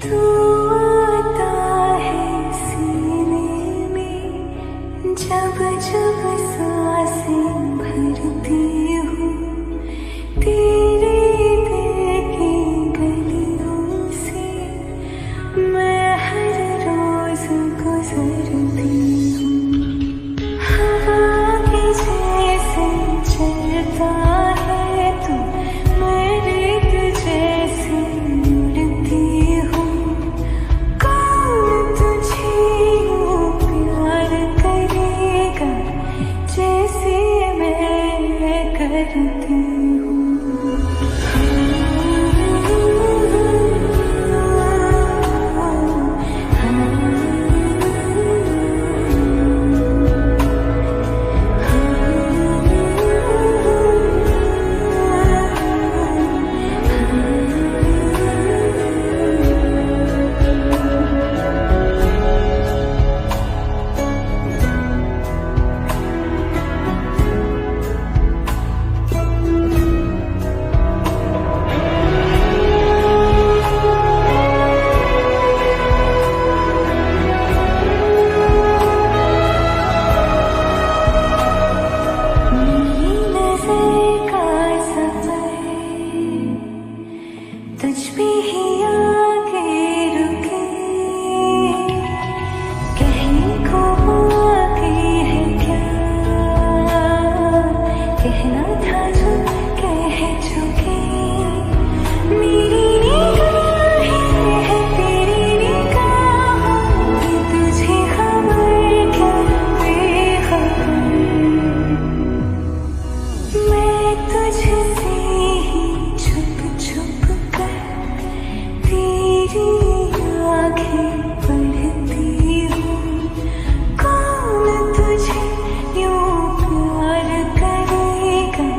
तू आता है सीने में जब जब सांसें भरती हूँ, तेरे दिल की गलियों से मैं हर रोज गुजरती हूँ। हवा के जैसे चलता है तू, मैं रेत जैसे उड़ती हूँ। कौन तुझे यूं प्यार करेगा जैसे मैं करती हूँ। तुझ पे ही आके रुके, कहने को बाकी है क्या, कहना था जो कह चुके। मेरी निगाहें है तेरी निगाहों की, तुझे खबर क्या बेखबर। मैं तुझसे ही छुप छुप तेरी आँखें पढ़ती हूँ। कौन तुझे यूं प्यार करेगा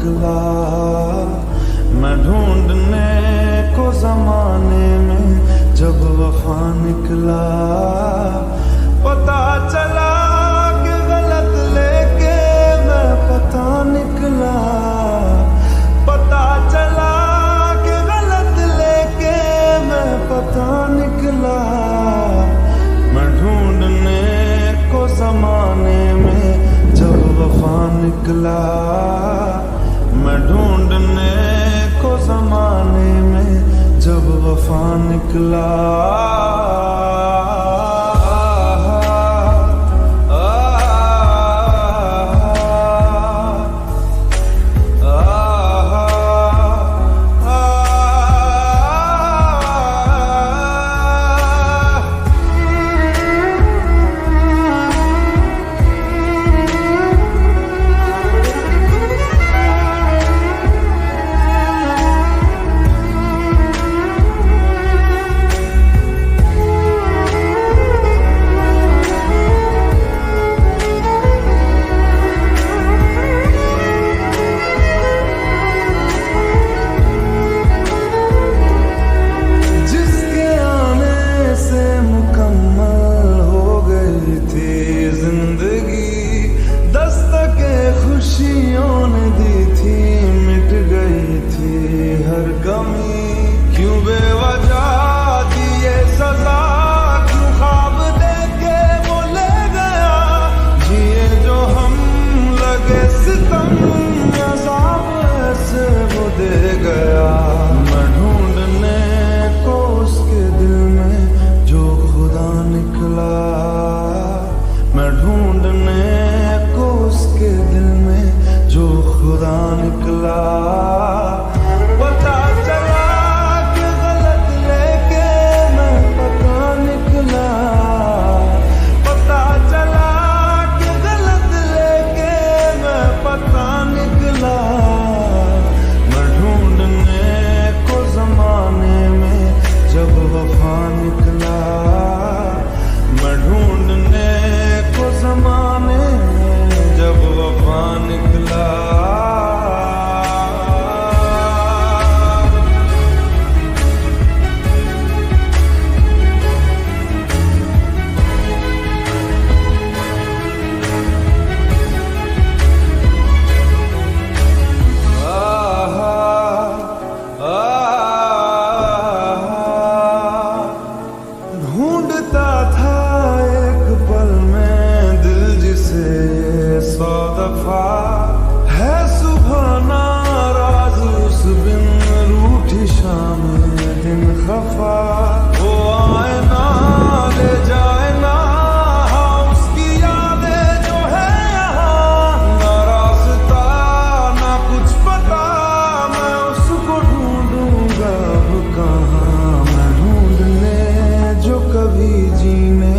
निकला, मैं ढूंढने को जमाने में जब वफा निकला। पता चला कि गलत लेके मैं पता निकला, पता चला कि गलत लेके मैं पता निकला। मैं ढूंढने को जमाने में जब वफा निकला, मैं ढूंढने को जमाने में जब वफा निकला। खुशियों ने दी थी, मिट गई थी हर कमी। क्यों बेवजह दिए सजा, क्यों ख्वाब देके वो ले गया। जिए जो हम लगे सितम, अज़ाब ऐसे वो दे गया। मैं ढूंढने को उसके दिल में जो खुदा निकला, मैं ढूंढने को उसके दिल में जो खुदा निकला। पता चला कि गलत लेके मैं पता निकला, पता चला कि गलत लेके मैं पता निकला। मैं ढूंढने को जमाने में जब वफा निकला, मैं ढूंढने को जमाने में जब वफा निकला। ढूंढता था एक पल में दिल जिसे 100 दफा, है सुबह नाराज उस बिन रूठी शाम दिन खफा। वो आए ना ले जाए ना, हाँ उसकी यादें जो है यहाँ। ना रास्ता ना कुछ पता, मैं उसको ढूंढूंगा अब कहाँ। मैं ढूंढने जो कभी जीने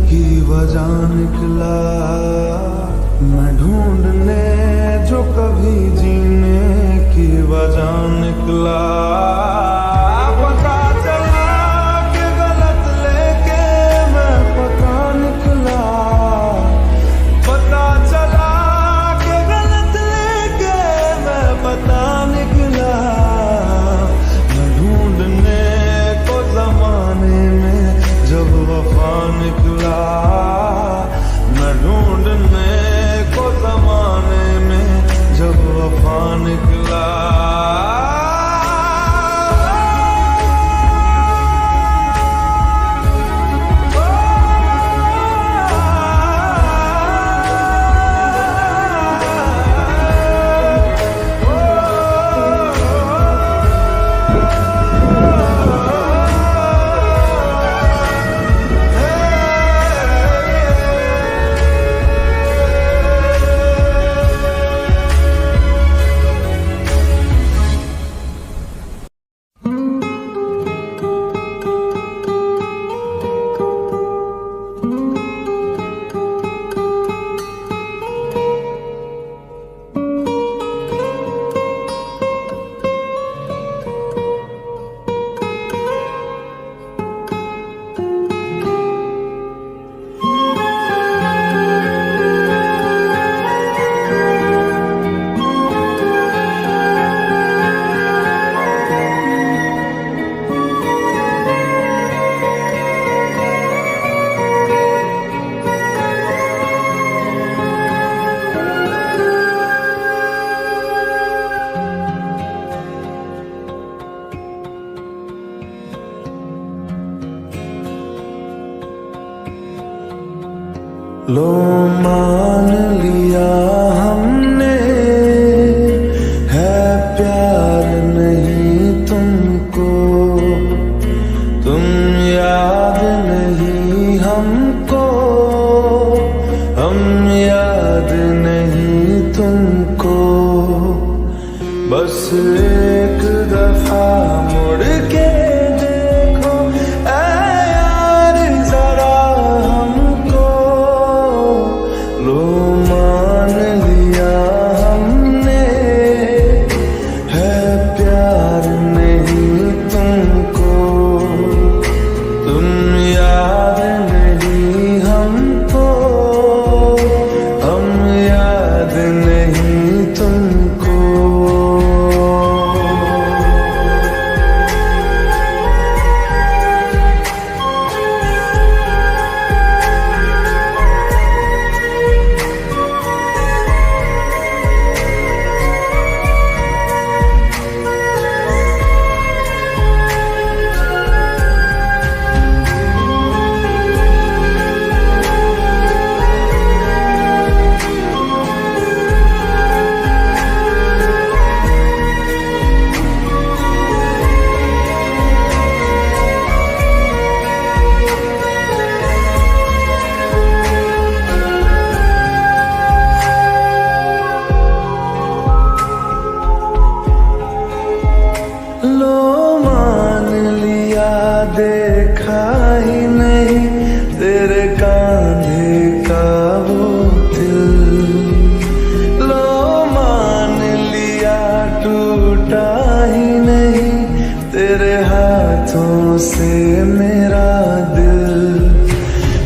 की वजह निकला, मैं ढूंढने जो कभी जीने की वजह निकला। पता चला कि गलत लेके मैं पता निकला, पता चला कि गलत लेके मैं पता निकला। मैं ढूंढने को जमाने में जब वफा निकला, मैं ढूंढने को जमाने में जब वफा निकला। लो मान लिया हमने, है प्यार नहीं तुमको, तुम याद नहीं हमको, हम याद नहीं तुमको। बस एक दफा मुड़ के देखो ऐ यार जरा हमको, लो मान लिया हमने, है प्यार नहीं तुमको, तुम याद नहीं हमको, हम याद नहीं तुमको। लो मान लिया देखा ही नहीं तेरे कांधे का वो दिल, लो मान लिया टूटा ही नहीं तेरे हाथों से मेरा दिल,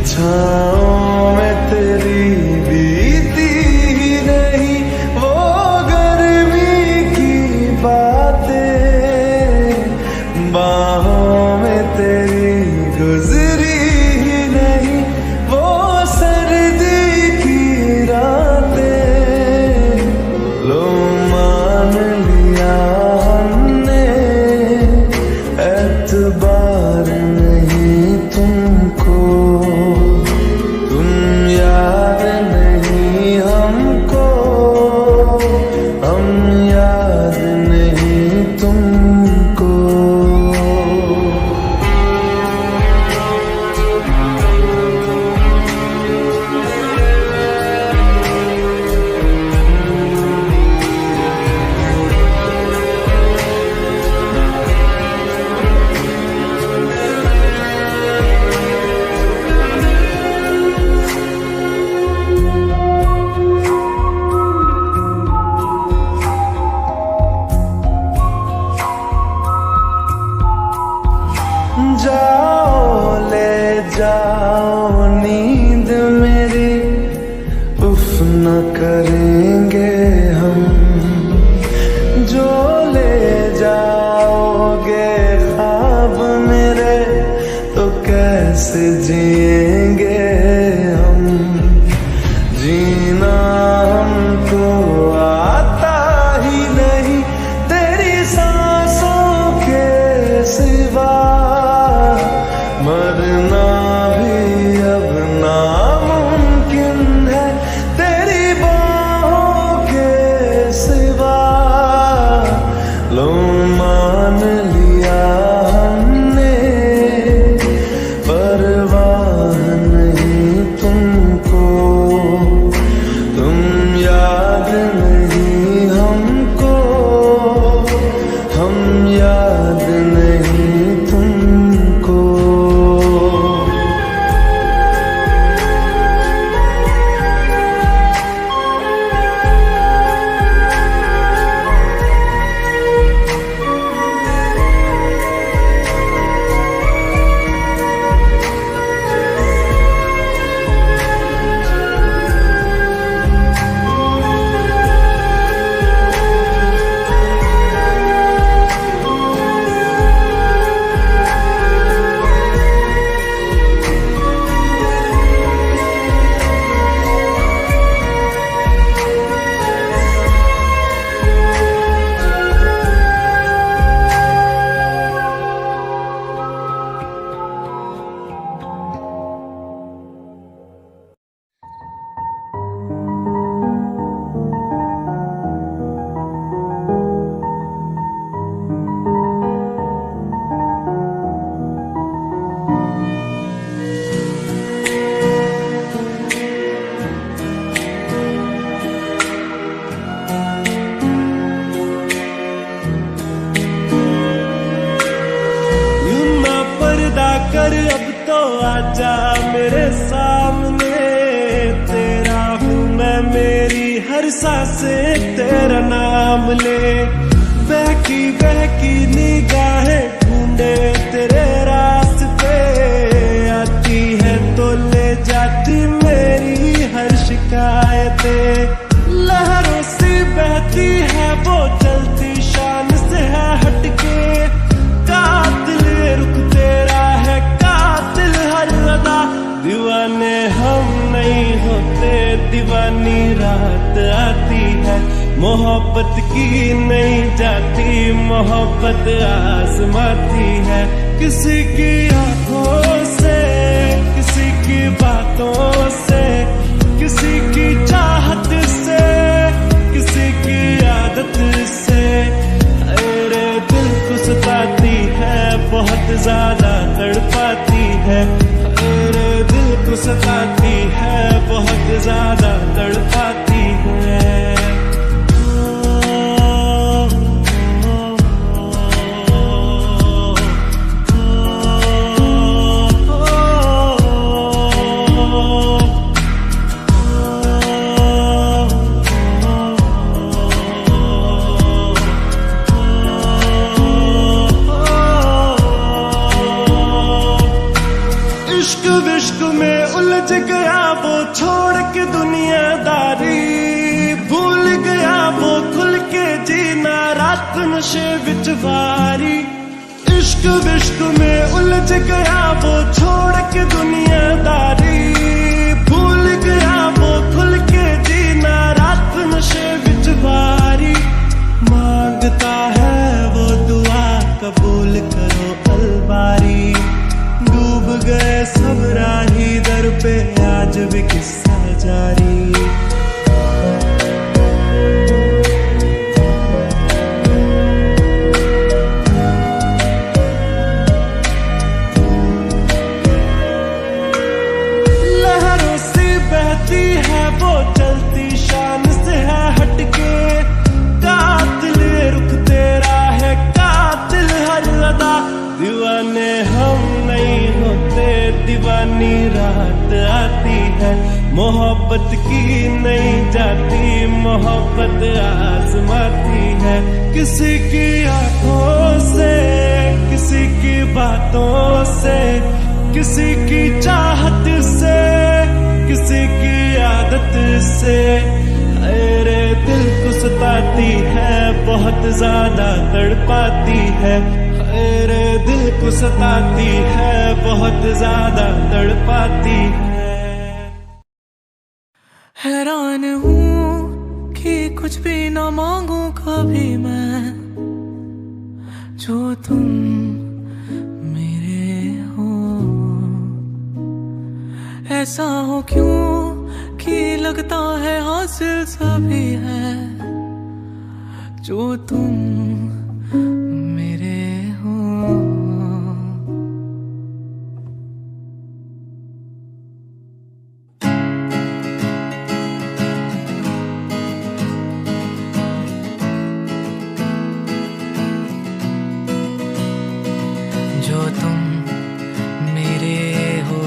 छाँव में तेरी बीती ही नहीं वो गर्मी की बातें, बाहों में तेरी गुजरी ही नहीं वो सर्दी की रातें, लो मान लिया हमने, एतबार नहीं तुमको, तुम याद नहीं हमको, हम याद नहीं तुमको। जाओ ले जाओ नींद मेरी, उफ न करेंगे हम, जो ले जाओगे ख्वाब मेरे तो कैसे जिएंगे हम, जीना हमको आता ही नहीं तेरी सांसों के सिवा, मरना भी अब नामुमकिन है तेरी बाहों सांसें तेरा नाम ले, बहकी बहकी निगाहें ढूंढे तेरे रास्ते, आती है तो ले जाती मेरी हर शिकायतें। लहरों सी बहती है वो चलती शान से है हटके, कातिल रुख तेरा है कातिल हर अदा। दीवाने हम नहीं होते, दीवानी रात आती है, मोहब्बत की नहीं जाती, मोहब्बत आजमाती है। किसी की आंखों से, किसी की बातों से, किसी की चाहत से, किसी की आदत से, अरे दिल को सताती है, बहुत ज्यादा तड़पाती है, अरे दिल को सताती है, बहुत ज्यादा तड़पाती है। इश्क विश्क में उलझ गया वो छोड़ के दुनियादारी, भूल गया वो खुल के जीना रात नशे विच वारी। इश्क विश्क में उलझ गया वो छोड़ के दुनियादारी, भूल गया वो खुल के जीना रात नशे विच वारी। मांगता है वो दुआ कबूल करो अलबारी, डूब गए सब राही दर पे आज भी किस्सा जारी। लहरों से बहती है वो चलती शान से है हटके, कातिल रुख तेरा है कातिल हर अदा। दीवाने हम नहीं होते, दीवानी रात आती है, मोहब्बत की नहीं जाती, मोहब्बत आजमाती है। किसी की आंखों से, किसी की बातों से, किसी की चाहत से, किसी की आदत से, अरे दिल को सताती है, बहुत ज्यादा तड़पाती है, अरे दिल को सताती है, बहुत ज्यादा तड़पाती है। हैरान हूँ कि कुछ भी ना मांगू कभी मैं, जो तुम मेरे हो। ऐसा हो क्यों कि लगता है हासिल सभी है, जो तुम मेरे हो। जो तुम मेरे हो,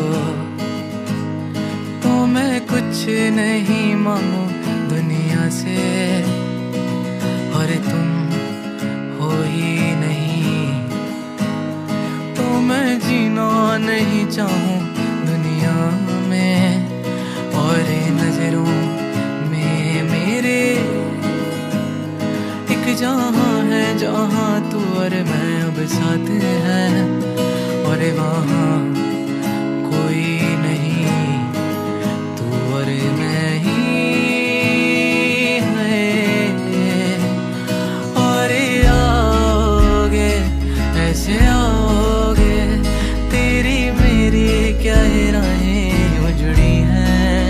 तो मैं कुछ नहीं मांगू दुनिया से, और तुम हो ही नहीं तो मैं जीना नहीं चाहूँ दुनिया में। और नजरों में मेरे एक जहाँ है जहाँ तू और मैं अब साथ हैं, और वहाँ कोई नहीं, तू और मैं ही है। और आओगे ऐसे आओगे, तेरी मेरी क्या राहें उजड़ी हैं,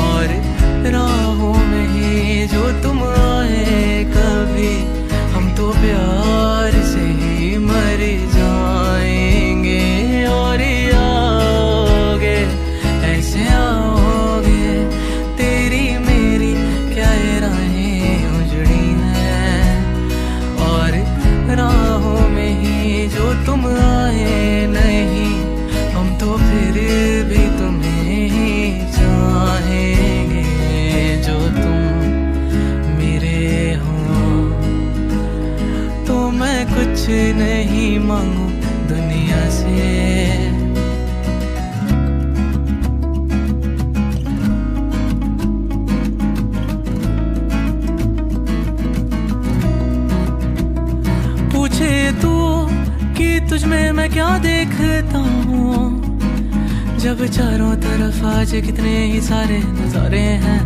और राहों में ही जो तुम आए कभी, हम तो प्यार से ही मर जाएंगे। और आओगे ऐसे आओगे, तेरी मेरी क्या राहें उजड़ी हैं, और राहों में ही जो तुम आए नहीं, हम तो फिर भी तुम्हें ही चाहेंगे, जो तुम देता हूँ जब चारों तरफ आज कितने ही सारे नजारे हैं।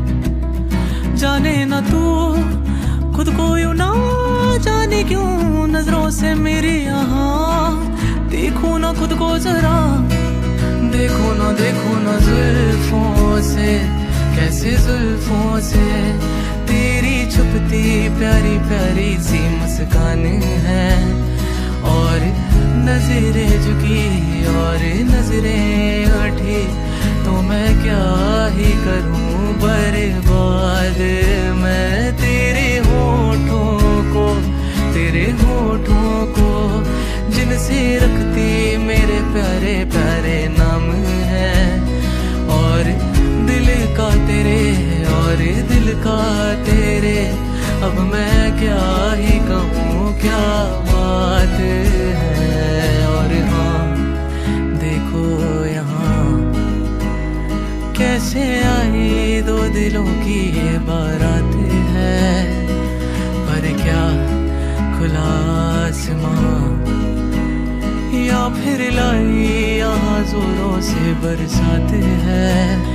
जाने ना तू खुद को यूं ना जाने क्यों नजरों से मेरी यहाँ देखो ना खुद को जरा, देखो ना जुल्फों से, कैसे जुल्फों से तेरी छुपती प्यारी प्यारी सी मुस्कान है। और नजरें झुकी और नजरें उठी तो मैं क्या ही करूं बर्बाद मैं तेरे होठों को जिनसे रखती मेरे प्यारे प्यारे नाम है। और दिल का तेरे अब मैं क्या ही कहूँ क्या बात है। और हाँ देखो यहाँ कैसे आई दो दिलों की ये बारात है। पर क्या खुला आसमां या फिर लाई यहाँ जोरों से बरसात है।